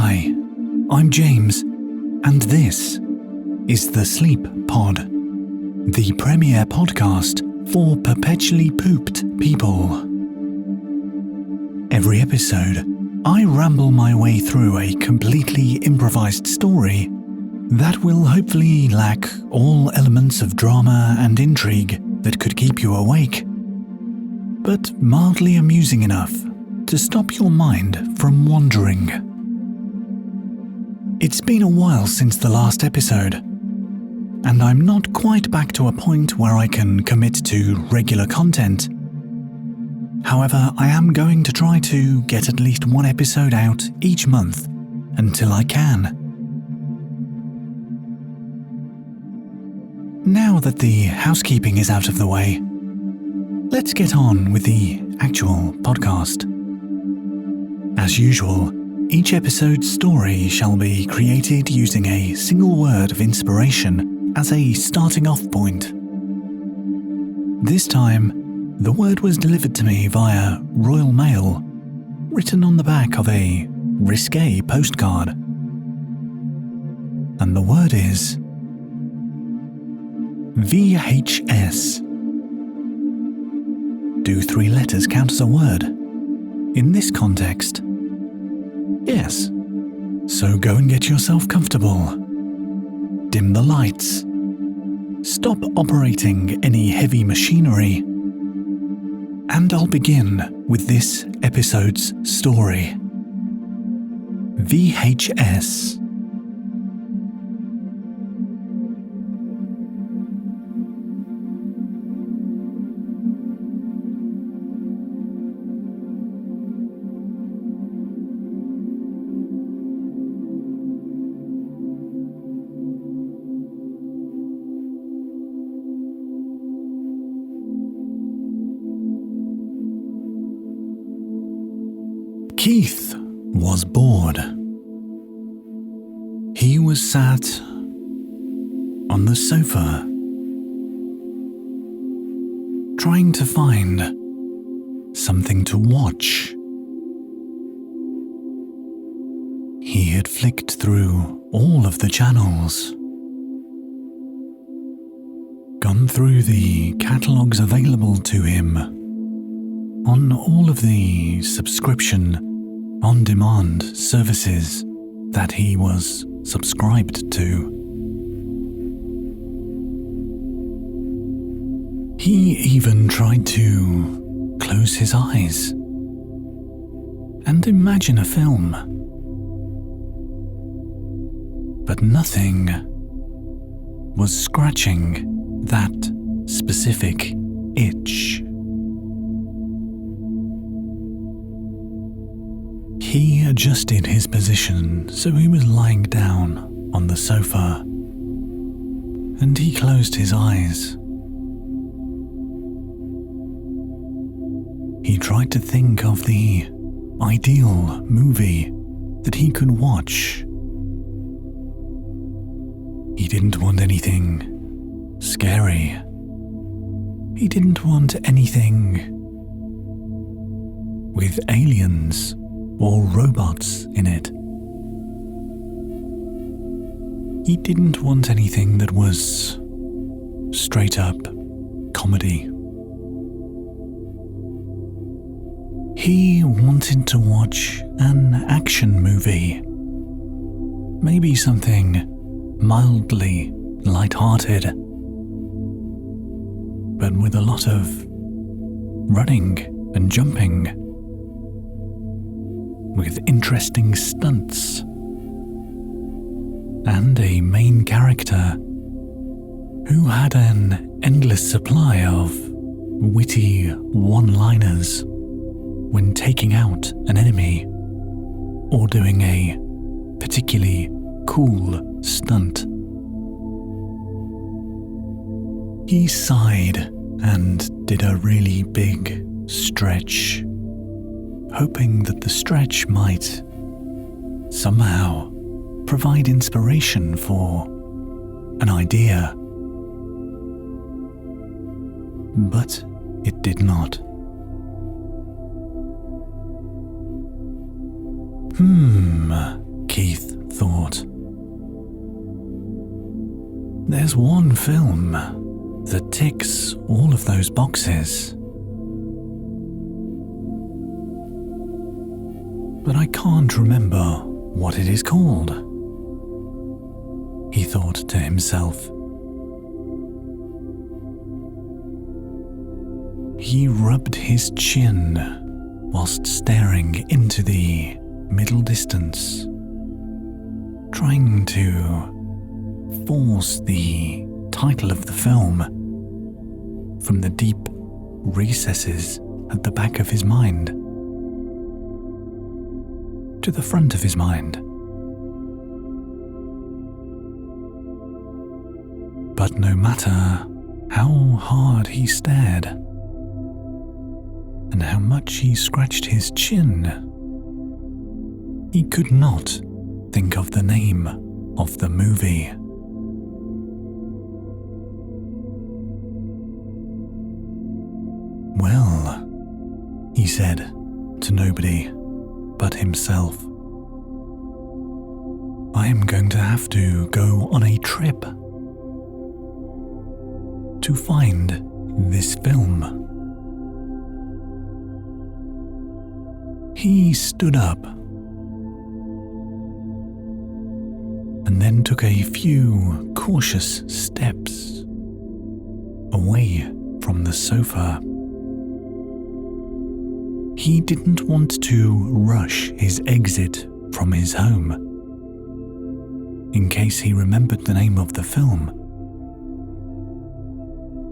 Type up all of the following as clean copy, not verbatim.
Hi, I'm James, and this is The Sleep Pod, the premier podcast for perpetually pooped people. Every episode, I ramble my way through a completely improvised story that will hopefully lack all elements of drama and intrigue that could keep you awake, but mildly amusing enough to stop your mind from wandering. It's been a while since the last episode, and I'm not quite back to a point where I can commit to regular content. However, I am going to try to get at least one episode out each month until I can. Now that the housekeeping is out of the way, let's get on with the actual podcast. As usual, each episode's story shall be created using a single word of inspiration as a starting off point. This time, the word was delivered to me via Royal Mail, written on the back of a risque postcard. And the word is VHS. Do 3 letters count as a word? In this context, yes. So go and get yourself comfortable. Dim the lights. Stop operating any heavy machinery. And I'll begin with this episode's story. VHS. Keith was bored. He was sat on the sofa, trying to find something to watch. He had flicked through all of the channels, gone through the catalogues available to him on all of the subscription on-demand services that he was subscribed to. He even tried to close his eyes and imagine a film, but nothing was scratching that specific itch. He adjusted his position so he was lying down on the sofa, and he closed his eyes. He tried to think of the ideal movie that he could watch. He didn't want anything scary. He didn't want anything with aliens or robots in it. He didn't want anything that was straight up comedy. He wanted to watch an action movie, maybe something mildly light-hearted, but with a lot of running and jumping, with interesting stunts, and a main character who had an endless supply of witty one-liners when taking out an enemy or doing a particularly cool stunt. He sighed and did a really big stretch, hoping that the stretch might somehow provide inspiration for an idea. But it did not. Keith There's one film that ticks all of those boxes, but I can't remember what it is called, he thought to himself. He rubbed his chin whilst staring into the middle distance, trying to force the title of the film from the deep recesses at the back of his mind to the front of his mind. But no matter how hard he stared and how much he scratched his chin, he could not think of the name of the movie. Well, he said to nobody but himself, I am going to have to go on a trip to find this film. He stood up and then took a few cautious steps away from the sofa. He didn't want to rush his exit from his home, in case he remembered the name of the film.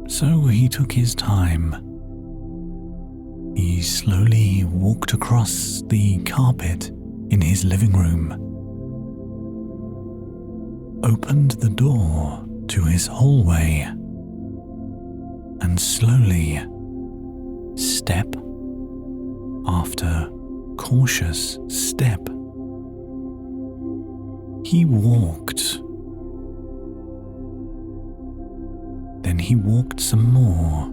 So he took his time. He slowly walked across the carpet in his living room, opened the door to his hallway, and slowly, step after cautious step, he walked. Then he walked some more,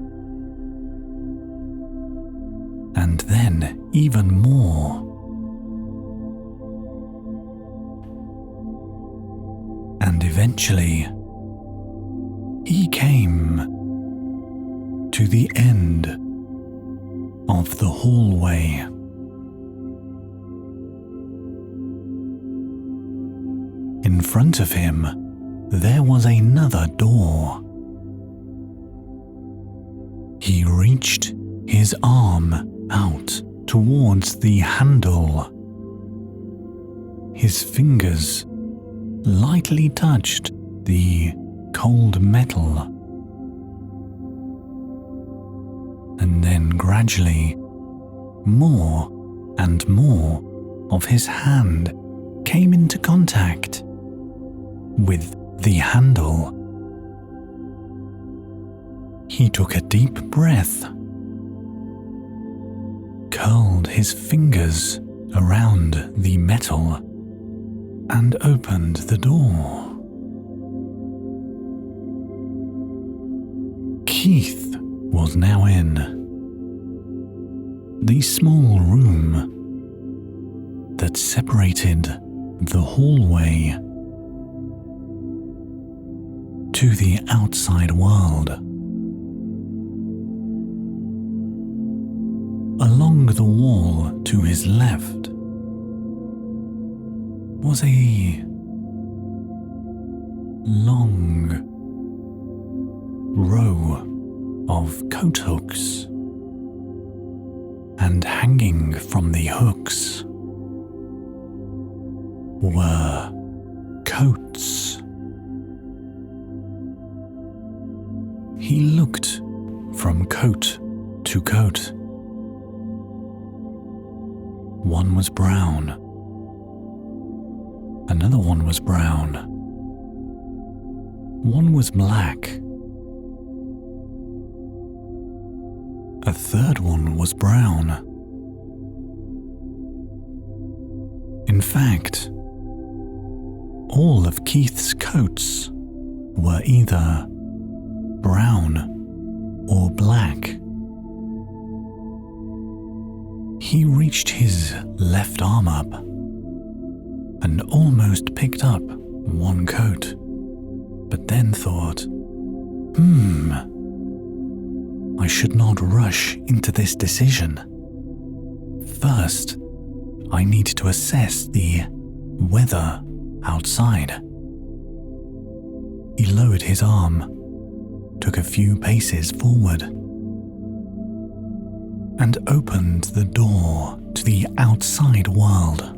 and then even more. And eventually, he came to the end of the hallway. In front of him, there was another door. He reached his arm out towards the handle. His fingers lightly touched the cold metal. And then gradually, more and more of his hand came into contact with the handle. He took a deep breath, curled his fingers around the metal, and opened the door. Keith was now in the small room that separated the hallway to the outside world. Along the wall to his left was a long row of coat hooks, and hanging from the hooks were coats. He looked from coat to coat. One was brown. Another one was brown. One was black. A third one was brown. In fact, all of Keith's coats were either brown or black. He reached his left arm up and almost picked up one coat, but then thought, I should not rush into this decision. First, I need to assess the weather outside. He lowered his arm, took a few paces forward, and opened the door to the outside world.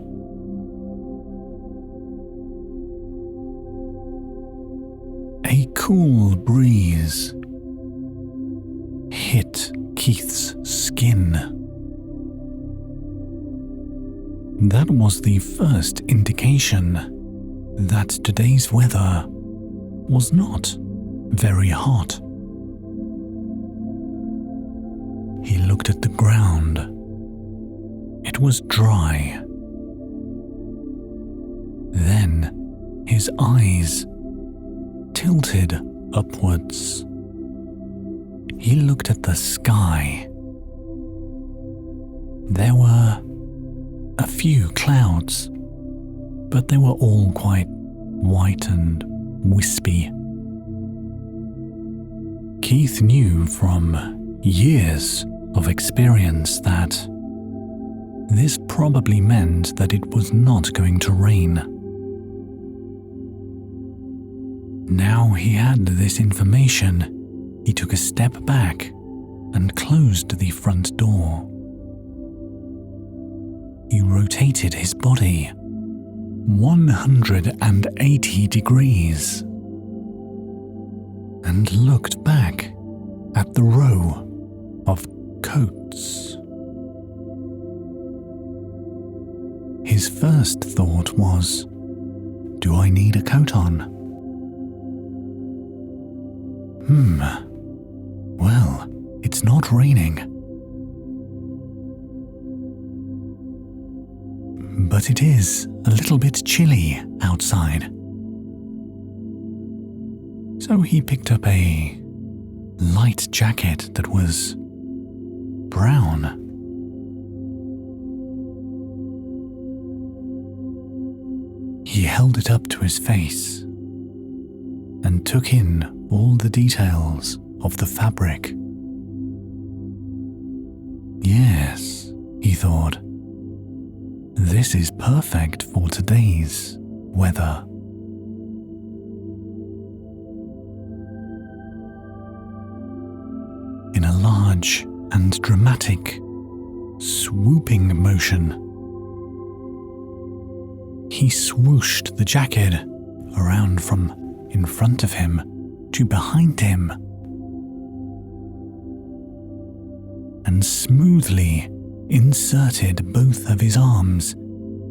A cool breeze hit Keith's skin. That was the first indication that today's weather was not very hot. He looked at the ground. It was dry. Then his eyes tilted upwards. He looked at the sky. There were a few clouds, but they were all quite white and wispy. Keith knew from years of experience that this probably meant that it was not going to rain. Now he had this information, he took a step back and closed the front door. He rotated his body 180 degrees and looked back at the row of coats. His first thought was, do I need a coat on? Well, it's not raining. But it is a little bit chilly outside. So he picked up a light jacket that was brown. He held it up to his face and took in all the details of the fabric. Yes, he thought, this is perfect for today's weather. In a large and dramatic, swooping motion, he swooshed the jacket around from in front of him to behind him and smoothly inserted both of his arms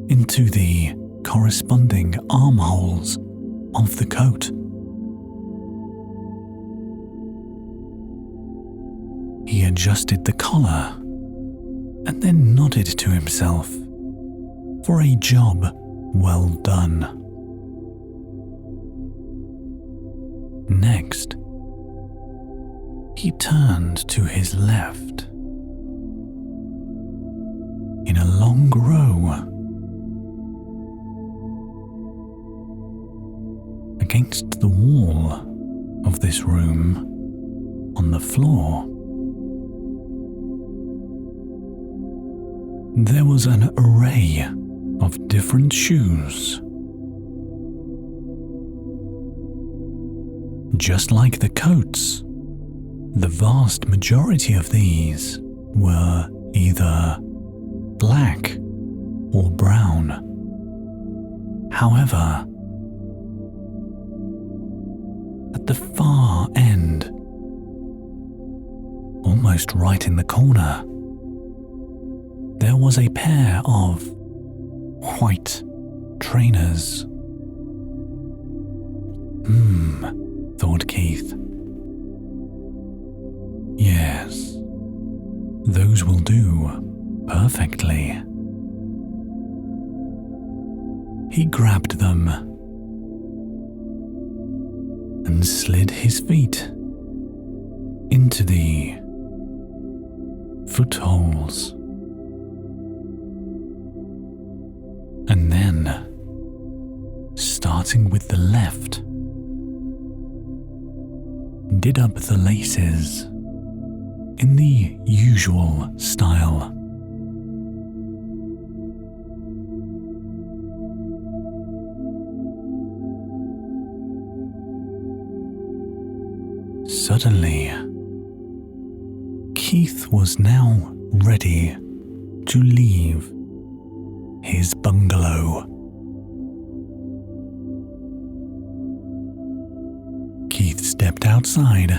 into the corresponding armholes of the coat. He adjusted the collar and then nodded to himself for a job well done. Next, he turned to his left. In a long row, against the wall of this room, on the floor, there was an array of different shoes. Just like the coats, the vast majority of these were either black or brown. However, at the far end, almost right in the corner, there was a pair of white trainers. Thought Keith. Yes, those will do perfectly. He grabbed them and slid his feet into the footholes. And then, starting with the left, did up the laces in the usual style. Suddenly, Keith was now ready to leave his bungalow. Keith stepped outside,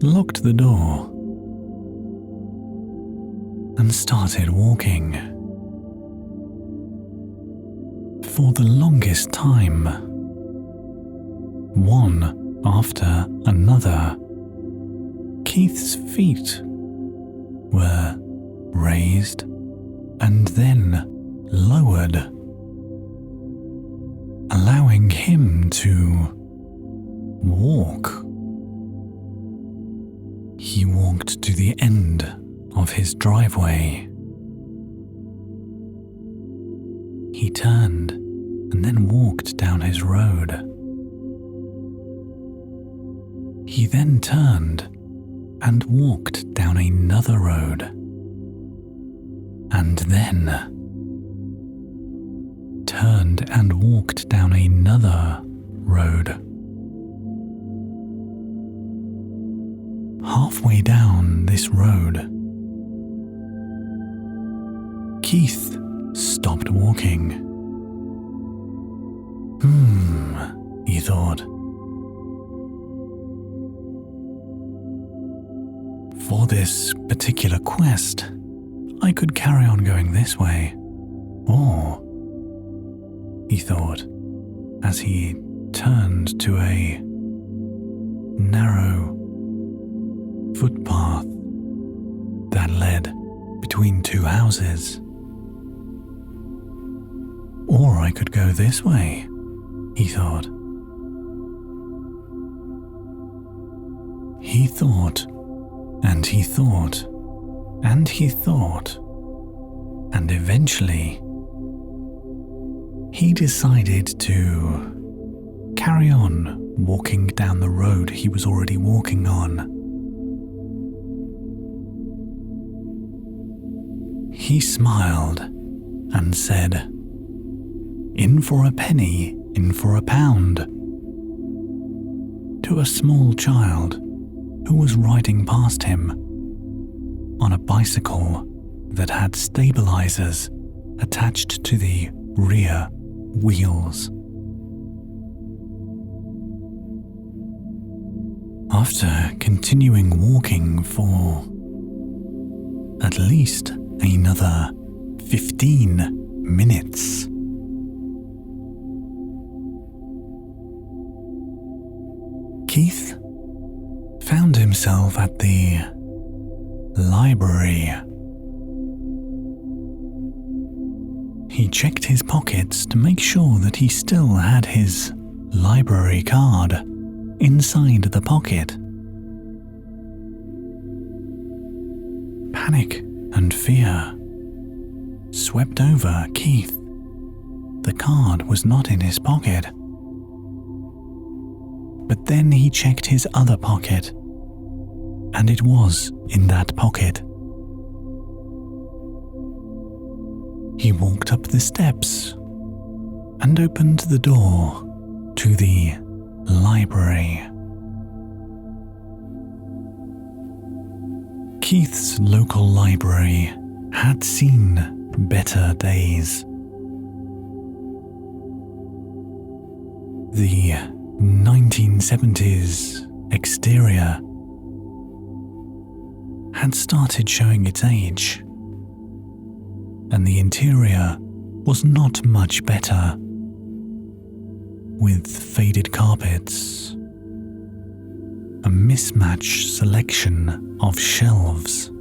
locked the door, and started walking. For the longest time, one after another, Keith's feet were raised and then lowered, allowing him to walk. He walked to the end of his driveway. He turned and then walked down his road. He then turned and walked down another road, and then turned and walked down another road. Halfway down this road, Keith stopped walking. He thought. For this particular quest, I could carry on going this way, or, he thought, as he turned to a narrow footpath that led between two houses. Or I could go this way, he thought. He thought, and he thought, and he thought, and eventually he decided to carry on walking down the road he was already walking on. He smiled and said, "In for a penny, in for a pound," to a small child who was riding past him on a bicycle that had stabilizers attached to the rear wheels. After continuing walking for at least another 15 minutes, Keith found himself at the library. He checked his pockets to make sure that he still had his library card inside the pocket. Panic and fear swept over Keith. The card was not in his pocket. But then he checked his other pocket, and it was in that pocket. He walked up the steps and opened the door to the library. Keith's local library had seen better days. The 1970s exterior had started showing its age, and the interior was not much better, with faded carpets, a mismatched selection of shelves,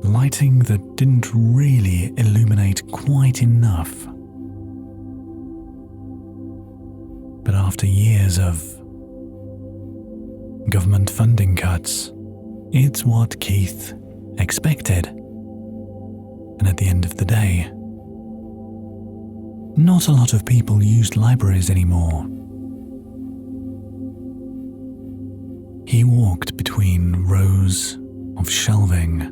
lighting that didn't really illuminate quite enough. But after years of government funding cuts, it's what Keith expected. And at the end of the day, not a lot of people used libraries anymore. He walked between rows of shelving,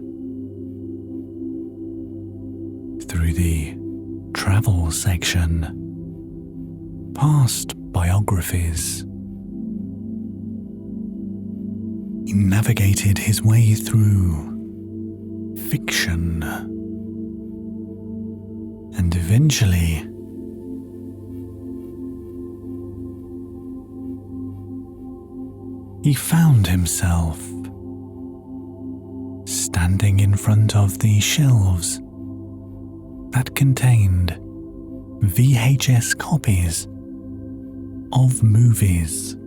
through the travel section, past biographies. He navigated his way through fiction, and eventually he found himself standing in front of the shelves that contained VHS copies of movies.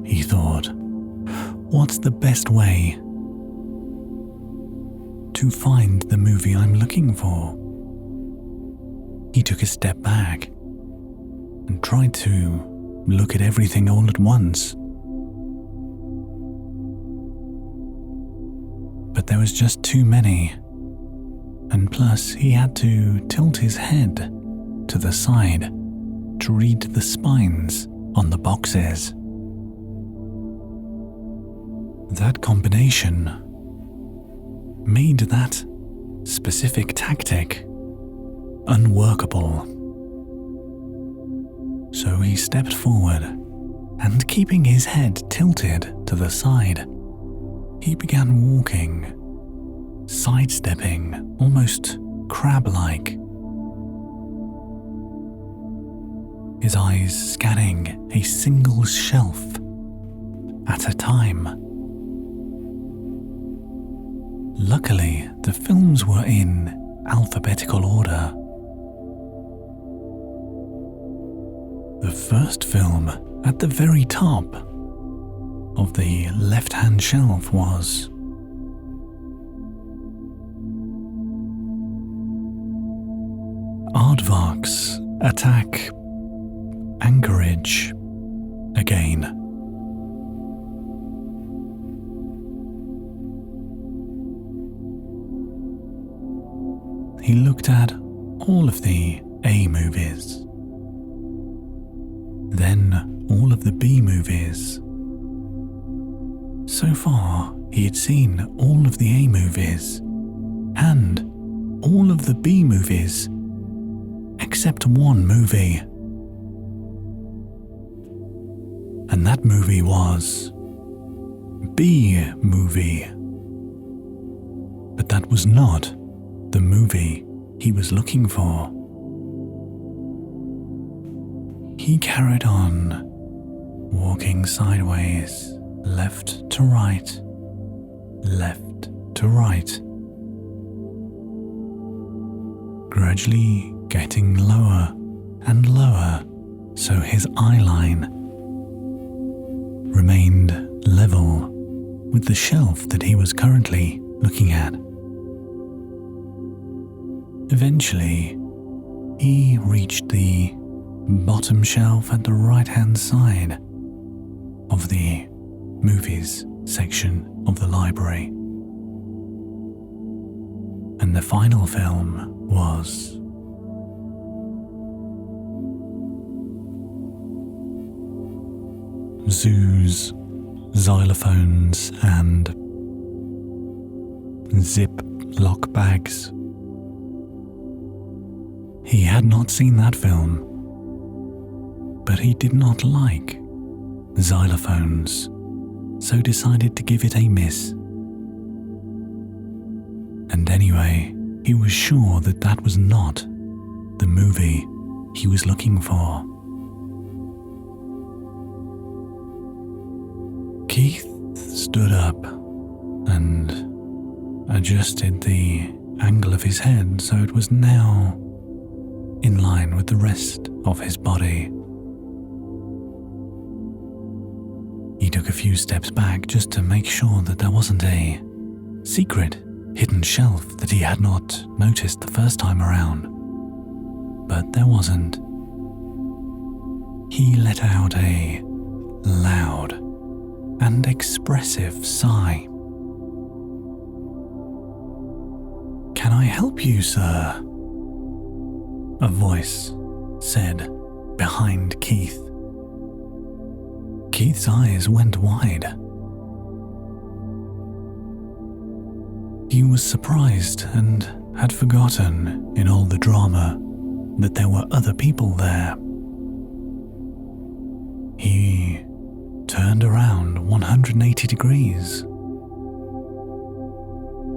He thought, what's the best way to find the movie I'm looking for? He took a step back and tried to look at everything all at once. But there was just too many, and plus he had to tilt his head to the side to read the spines on the boxes. That combination made that specific tactic unworkable. So he stepped forward, and keeping his head tilted to the side, he began walking, sidestepping, almost crab-like. His eyes scanning a single shelf at a time. Luckily, the films were in alphabetical order. The first film at the very top of the left-hand shelf was Aardvark's Attack Anchorage again. He looked at all of the A movies, then all of the B movies. So far, he had seen all of the A movies and all of the B movies except one movie. And that movie was B movie. But that was not the movie he was looking for. He carried on, walking sideways, left to right, left to right, gradually getting lower and lower so his eye line remained level with the shelf that he was currently looking at. Eventually, he reached the bottom shelf at the right-hand side of the movies section of the library. And the final film was zoos, xylophones, and zip-lock bags. He had not seen that film, but he did not like xylophones, so decided to give it a miss. And anyway, he was sure that that was not the movie he was looking for. Keith stood up and adjusted the angle of his head so it was now in line with the rest of his body. He took a few steps back just to make sure that there wasn't a secret hidden shelf that he had not noticed the first time around. But there wasn't. He let out a loud and expressive sigh. I help you, sir?" a voice said behind Keith. Keith's eyes went wide. He was surprised and had forgotten in all the drama that there were other people there. He turned around 180 degrees.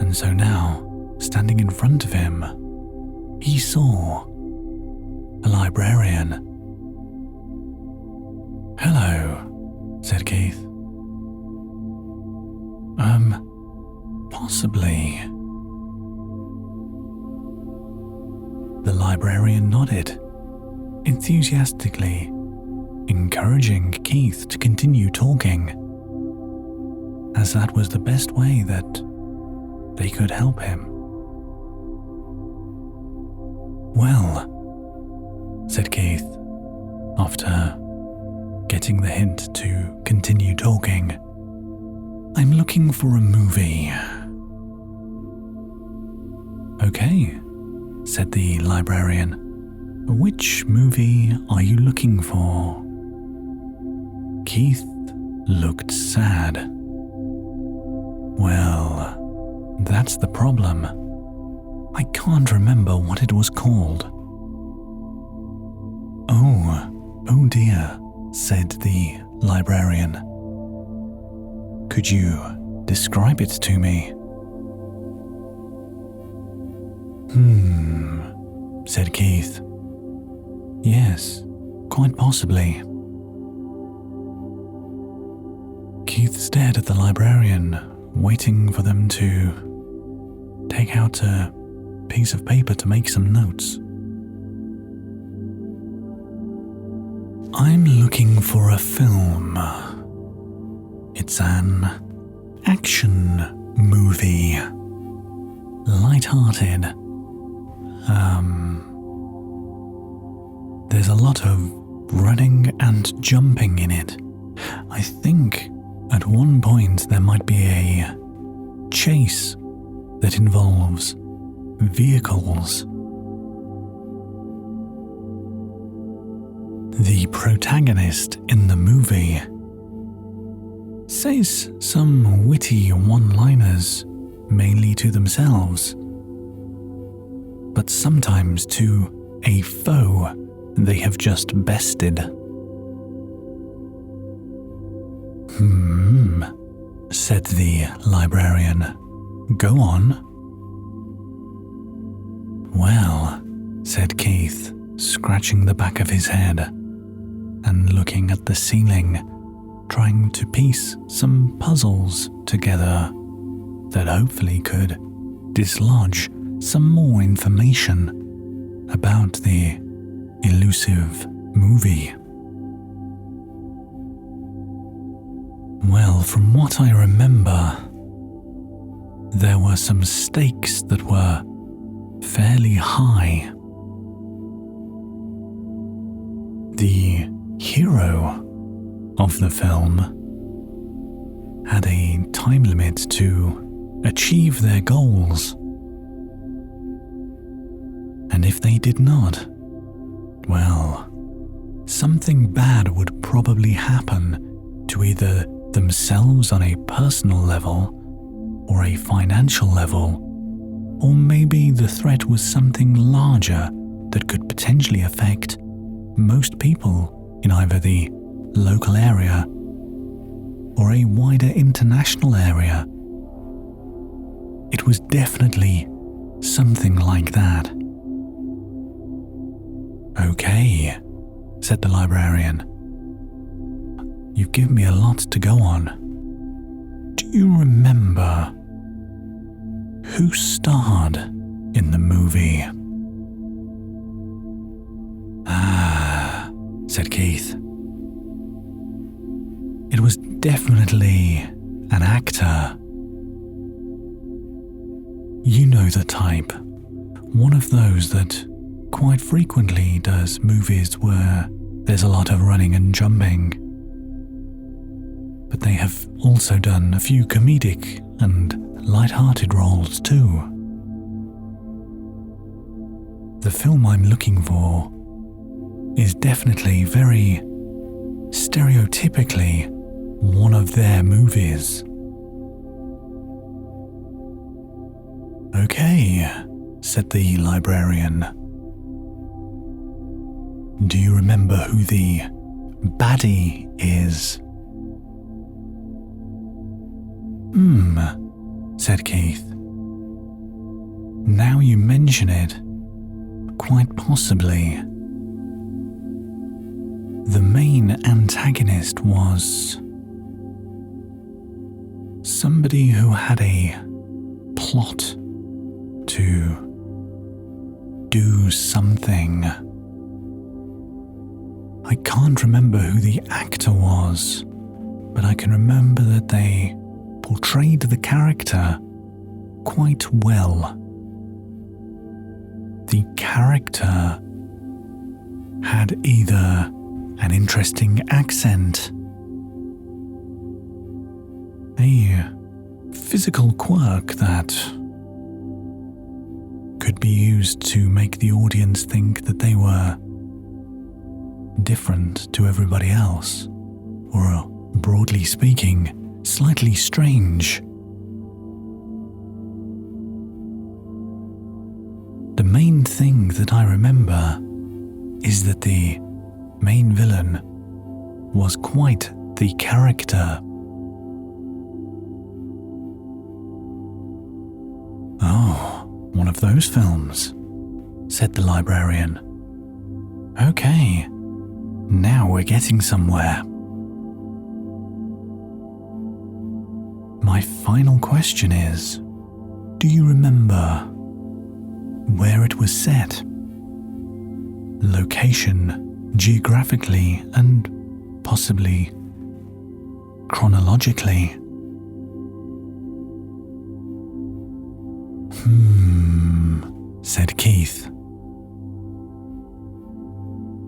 And so now, standing in front of him, he saw a librarian. "Hello," said Keith. Possibly." The librarian nodded, enthusiastically, encouraging Keith to continue talking, as that was the best way that they could help him. "Well," said Keith, after getting the hint to continue talking, "I'm looking for a movie." "Okay," said the librarian. "Which movie are you looking for?" Keith looked sad. "Well, that's the problem. I can't remember what it was called." Oh dear," said the librarian. "Could you describe it to me?" Said Keith. "Yes, quite possibly." Keith stared at the librarian, waiting for them to take out a piece of paper to make some notes. "I'm looking for a film. It's an action movie. Light-hearted. There's a lot of running and jumping in it. I think at one point there might be a chase that involves vehicles. The protagonist in the movie says some witty one-liners, mainly to themselves, but sometimes to a foe they have just bested." Said the librarian. "Go on." "Well," said Keith, scratching the back of his head and looking at the ceiling, trying to piece some puzzles together that hopefully could dislodge some more information about the elusive movie. "Well, from what I remember, there were some stakes that were fairly high. The hero of the film had a time limit to achieve their goals. And if they did not, well, something bad would probably happen to either themselves on a personal level or a financial level, or maybe the threat was something larger that could potentially affect most people in either the local area or a wider international area. It was definitely something like that." "Okay," said the librarian. "You've given me a lot to go on. Do you remember who starred in the movie?" "Ah," said Keith. "It was definitely an actor. You know the type. One of those that quite frequently does movies where there's a lot of running and jumping. But they have also done a few comedic and light-hearted roles too." The film I'm looking for is definitely very stereotypically one of their movies. Okay, said the librarian. Do you remember who the baddie is? Said Keith. Now you mention it, quite possibly. The main antagonist was somebody who had a plot to do something. I can't remember who the actor was, but I can remember that they portrayed the character quite well. The character had either an interesting accent, a physical quirk that could be used to make the audience think that they were different to everybody else, or broadly speaking, slightly strange. The main thing that I remember is that the main villain was quite the character. Oh, one of those films, said the librarian. Okay, now we're getting somewhere. My final question is, do you remember where it was set? Location, geographically, and possibly chronologically? Said Keith.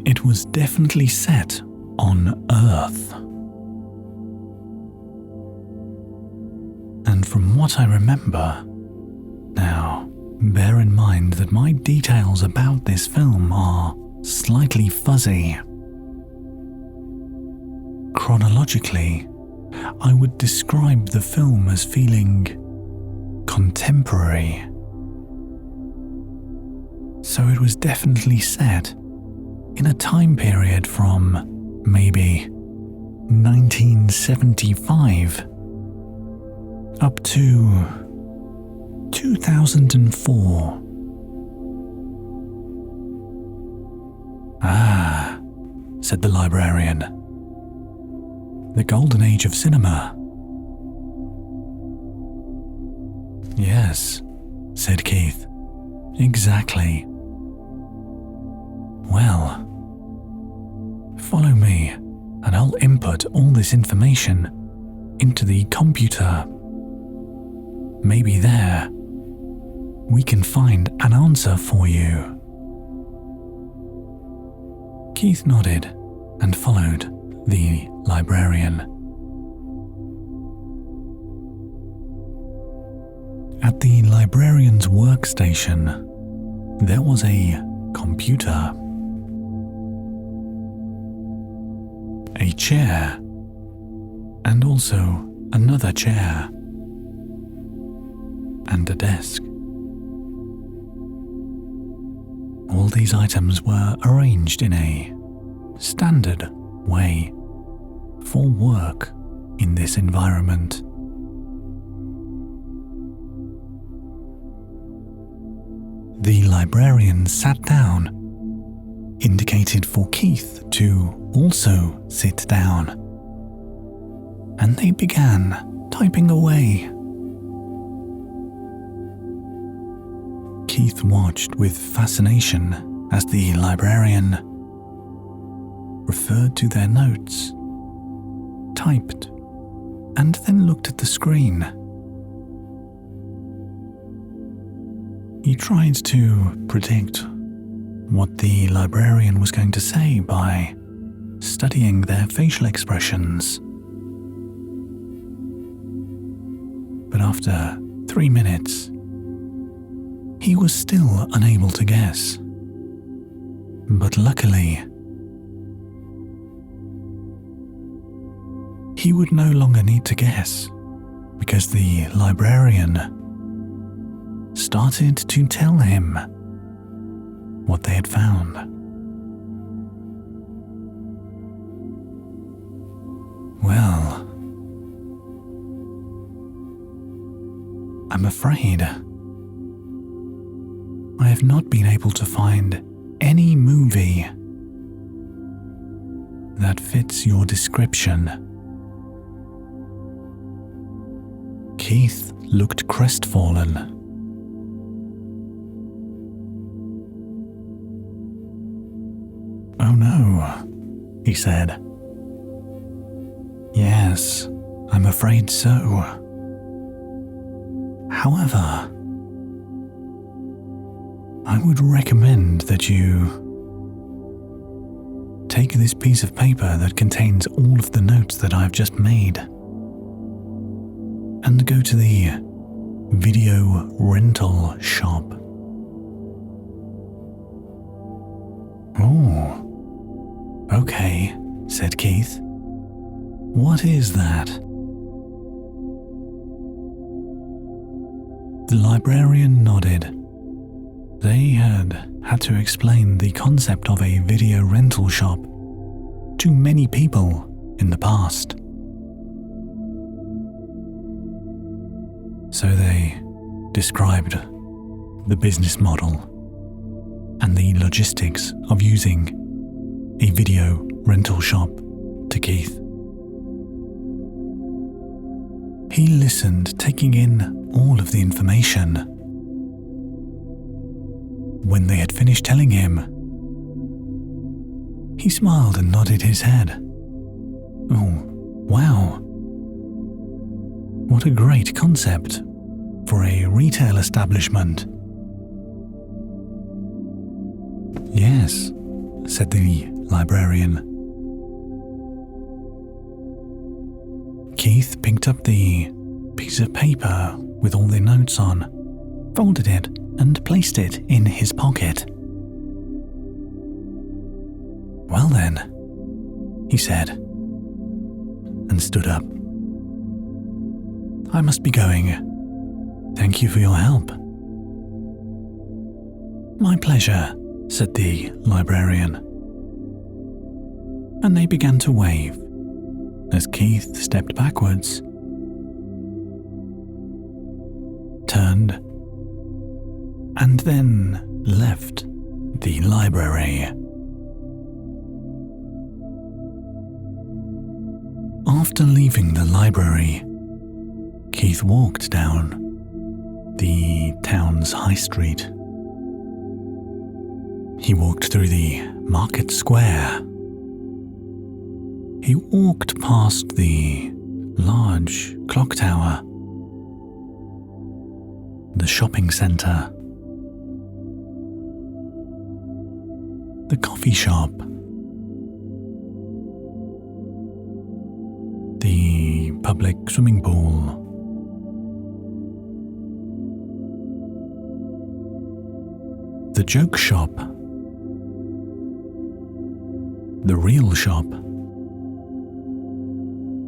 It was definitely set on Earth. And from what I remember, now bear in mind that my details about this film are slightly fuzzy. Chronologically, I would describe the film as feeling contemporary. So it was definitely set in a time period from maybe 1975 up to 2004. Ah, said the librarian. The golden age of cinema. Yes, said Keith. Exactly. Well, follow me and I'll input all this information into the computer. Maybe there we can find an answer for you. Keith nodded and followed the librarian. At the librarian's workstation, there was a computer, a chair, and also another chair, and a desk. All these items were arranged in a standard way for work in this environment. The librarian sat down, indicated for Keith to also sit down, and they began typing away. Keith watched with fascination as the librarian referred to their notes, typed, and then looked at the screen. He tried to predict what the librarian was going to say by studying their facial expressions. But after 3 minutes, he was still unable to guess But luckily, he would no longer need to guess, because the librarian started to tell him what they had found. Well, I'm afraid I have not been able to find any movie that fits your description. Keith looked crestfallen. "Oh no," he said. "Yes, I'm afraid so. However, I would recommend that you take this piece of paper that contains all of the notes that I've just made and go to the video rental shop." "Oh, okay," said Keith. "What is that?" The librarian nodded. They had to explain the concept of a video rental shop to many people in the past. So they described the business model and the logistics of using a video rental shop to Keith. He listened, taking in all of the information. When they had finished telling him, he smiled and nodded his head. "Oh, wow. What a great concept for a retail establishment." "Yes," said the librarian. Keith picked up the piece of paper with all the notes on, folded it, and placed it in his pocket. "Well then," he said, and stood up. "I must be going. Thank you for your help." "My pleasure," said the librarian. And they began to wave as Keith stepped backwards, turned, and then left the library. After leaving the library, Keith walked down the town's high street. He walked through the market square. He walked past the large clock tower, the shopping centre, the coffee shop, the public swimming pool, the joke shop, the real shop,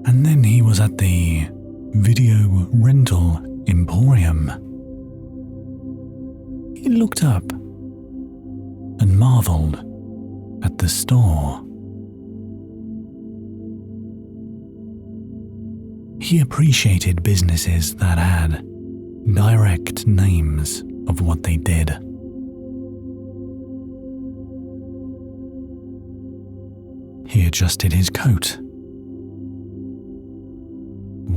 and then he was at the video rental emporium. He looked up and marvelled at the store. He appreciated businesses that had direct names of what they did. He adjusted his coat,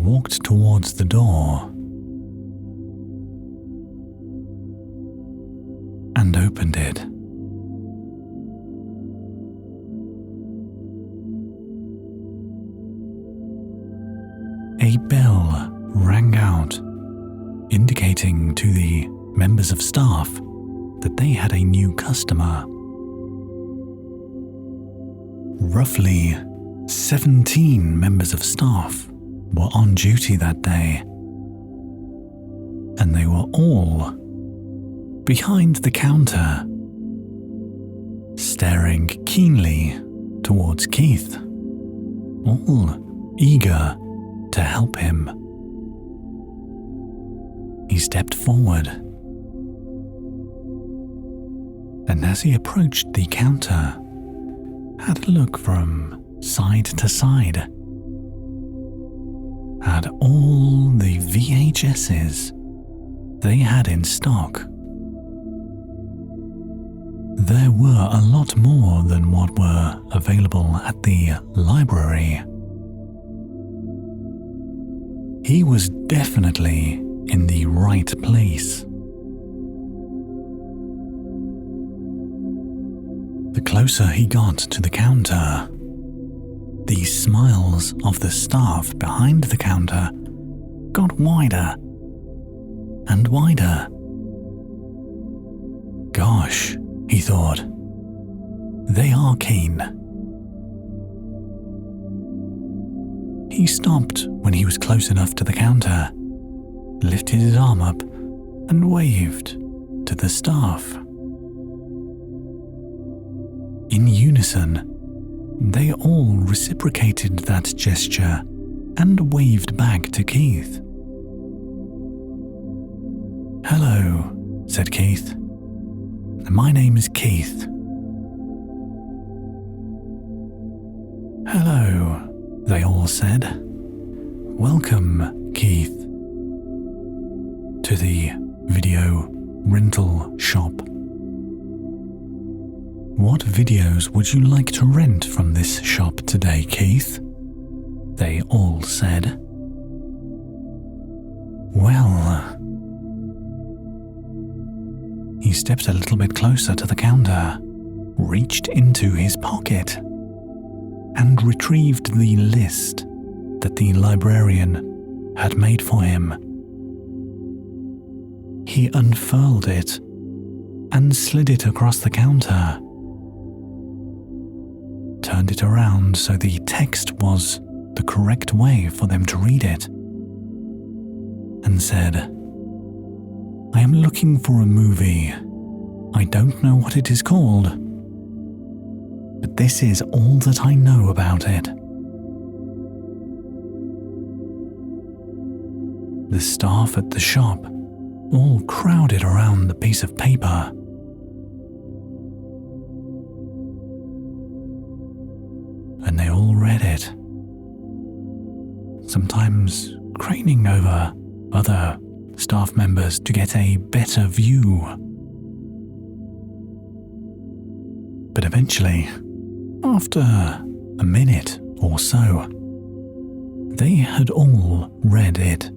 walked towards the door, and opened it. A bell rang out, indicating to the members of staff that they had a new customer. Roughly 17 members of staff were on duty that day, and they were all behind the counter, staring keenly towards Keith, all eager to help him. He stepped forward, and as he approached the counter, had a look from side to side at all the VHSs they had in stock. There were a lot more than what were available at the library. He was definitely in the right place. The closer he got to the counter, the smiles of the staff behind the counter got wider and wider. Gosh, he thought, they are keen. He stopped when he was close enough to the counter, lifted his arm up and waved to the staff. In unison, they all reciprocated that gesture and waved back to Keith. "Hello," said Keith. "My name is Keith." "Hello," they all said. "Welcome, Keith, to the video rental shop. What videos would you like to rent from this shop today, Keith?" they all said. "Well..." He stepped a little bit closer to the counter, reached into his pocket, and retrieved the list that the librarian had made for him. He unfurled it and slid it across the counter, turned it around so the text was the correct way for them to read it, and said, "I am looking for a movie. I don't know what it is called, but this is all that I know about it." The staff at the shop all crowded around the piece of paper. And they all read it, sometimes craning over other staff members to get a better view. But eventually, after a minute or so, they had all read it.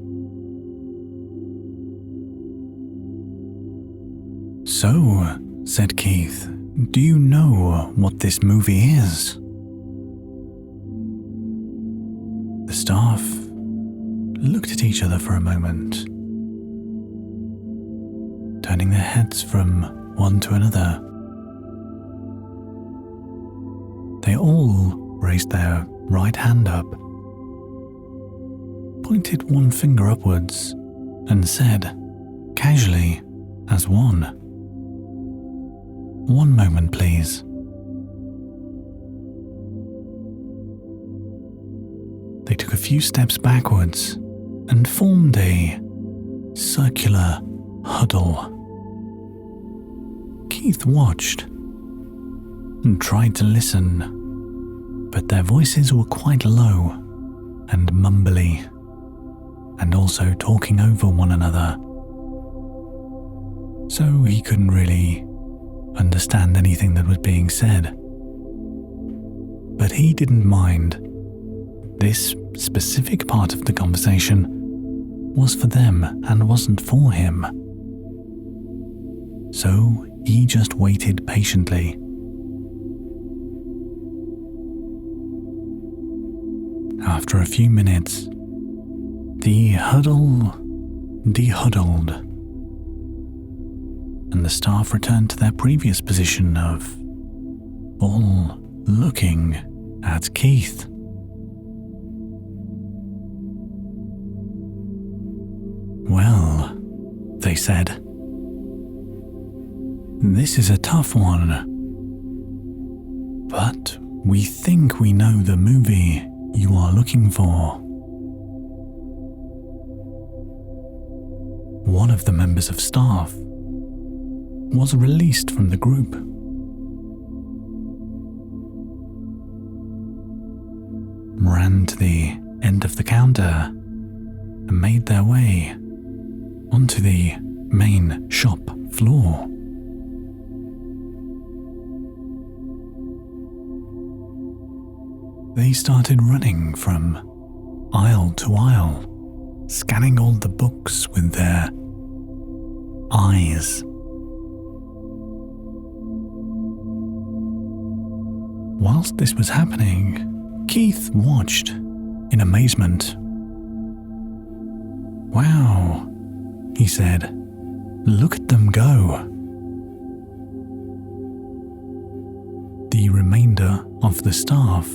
"So," said Keith, "do you know what this movie is?" The staff looked at each other for a moment, turning their heads from one to another. They all raised their right hand up, pointed one finger upwards, and said, casually, as one, "One moment, please." They took a few steps backwards and formed a circular huddle. Keith watched and tried to listen, but their voices were quite low and mumbly, and also talking over one another, so he couldn't really understand anything that was being said. But he didn't mind. This specific part of the conversation was for them and wasn't for him. So he just waited patiently. After a few minutes, the huddle de-huddled, and the staff returned to their previous position of all looking at Keith. "Well," they said, "this is a tough one. But we think we know the movie you are looking for. One of the members of staff was released from the group. Ran to the end of the counter and made their way onto the main shop floor. They started running from aisle to aisle, scanning all the books with their eyes. Whilst this was happening, Keith watched in amazement. "Wow," he said, "look at them go." The remainder of the staff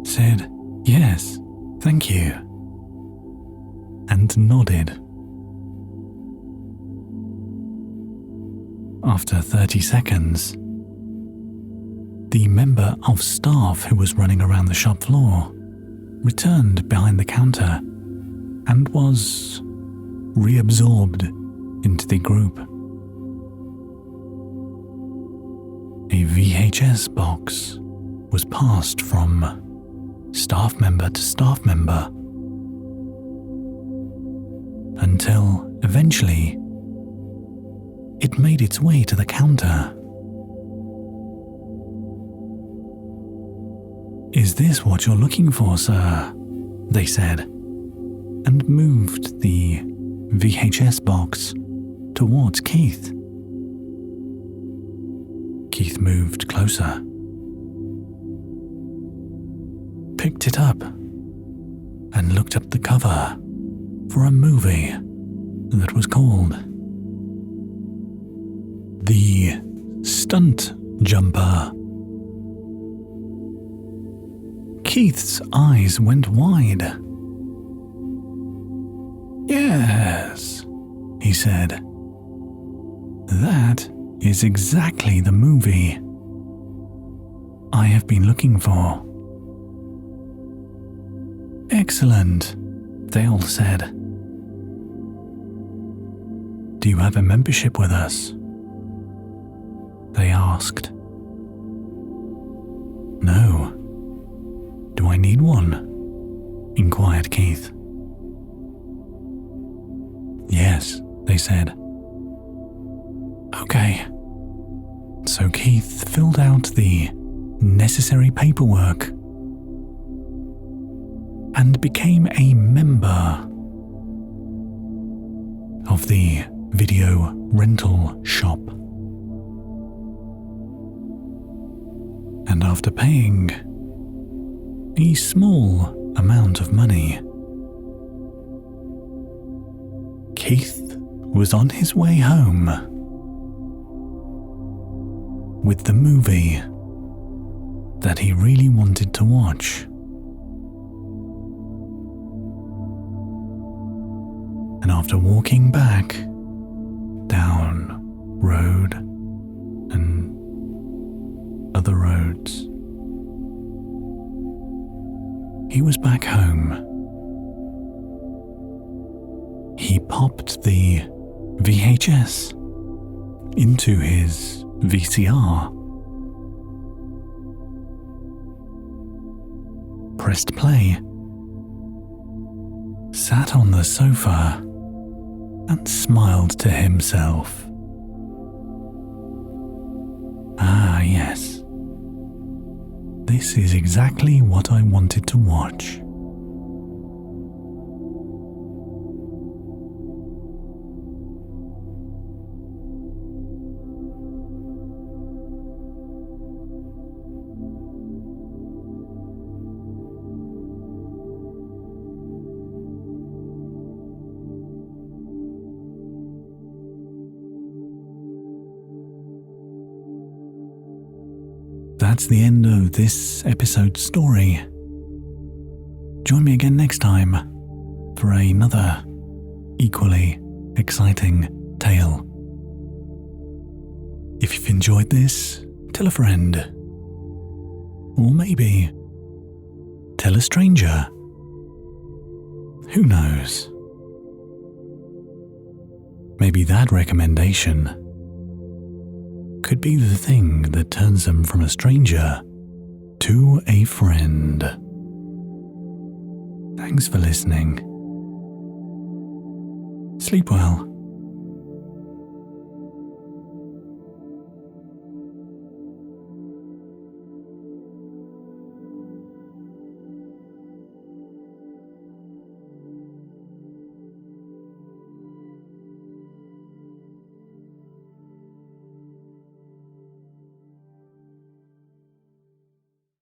said, "Yes, thank you," and nodded. After 30 seconds, the member of staff who was running around the shop floor returned behind the counter and was reabsorbed into the group. A VHS box was passed from staff member to staff member until eventually it made its way to the counter. "Is this what you're looking for, sir?" they said, and moved the VHS box towards Keith. Keith moved closer, picked it up, and looked up the cover for a movie that was called The Stunt Jumper. Keith's eyes went wide. "Yes," he said. "That is exactly the movie I have been looking for." "Excellent," they all said. "Do you have a membership with us?" they asked. "No. Do I need one?" inquired Keith. "Yes," they said. "Okay." So Keith filled out the necessary paperwork and became a member of the video rental shop. And after paying a small amount of money, Keith was on his way home with the movie that he really wanted to watch. And after walking back down road and other roads, he was back home. He popped the VHS into his VCR, pressed play, sat on the sofa, and smiled to himself. Ah, yes. This is exactly what I wanted to watch. That's the end of this episode's story. Join me again next time for another equally exciting tale. If you've enjoyed this, tell a friend. Or maybe tell a stranger. Who knows? Maybe that recommendation could be the thing that turns them from a stranger to a friend. Thanks for listening. Sleep well.